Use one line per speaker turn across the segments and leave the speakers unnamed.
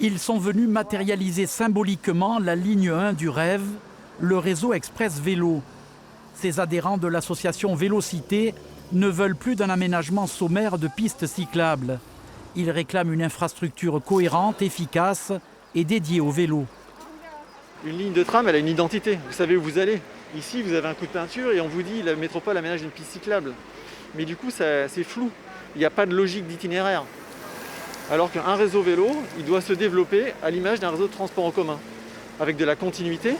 Ils sont venus matérialiser symboliquement la ligne 1 du rêve, le réseau Express Vélo. Ces adhérents de l'association Vélocité ne veulent plus d'un aménagement sommaire de pistes cyclables. Ils réclament une infrastructure cohérente, efficace et dédiée au vélo.
Une ligne de tram, elle a une identité. Vous savez où vous allez. Ici, vous avez un coup de peinture et on vous dit la métropole aménage une piste cyclable. Mais du coup, c'est flou. Il n'y a pas de logique d'itinéraire. Alors qu'un réseau vélo, il doit se développer à l'image d'un réseau de transport en commun, avec de la continuité,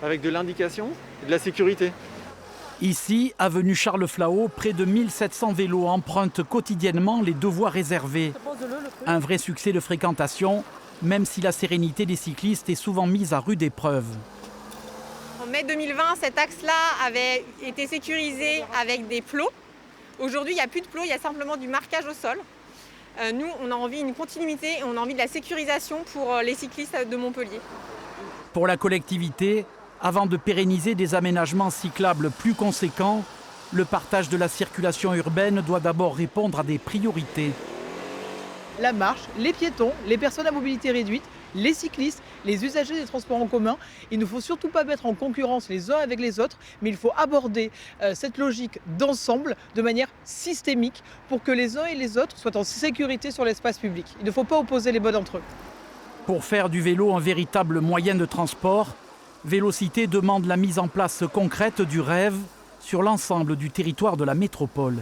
avec de l'indication et de la sécurité.
Ici, avenue Charles Flahault, près de 1700 vélos empruntent quotidiennement les deux voies réservées. Un vrai succès de fréquentation, même si la sérénité des cyclistes est souvent mise à rude épreuve.
En mai 2020, cet axe-là avait été sécurisé avec des plots. Aujourd'hui, il n'y a plus de plots, il y a simplement du marquage au sol. Nous, on a envie d'une continuité et on a envie de la sécurisation pour les cyclistes de Montpellier.
Pour la collectivité, avant de pérenniser des aménagements cyclables plus conséquents, le partage de la circulation urbaine doit d'abord répondre à des priorités.
La marche, les piétons, les personnes à mobilité réduite, les cyclistes, les usagers des transports en commun. Il ne faut surtout pas mettre en concurrence les uns avec les autres, mais il faut aborder cette logique d'ensemble de manière systémique pour que les uns et les autres soient en sécurité sur l'espace public. Il ne faut pas opposer les modes entre eux.
Pour faire du vélo un véritable moyen de transport, Vélocité demande la mise en place concrète du rêve sur l'ensemble du territoire de la métropole.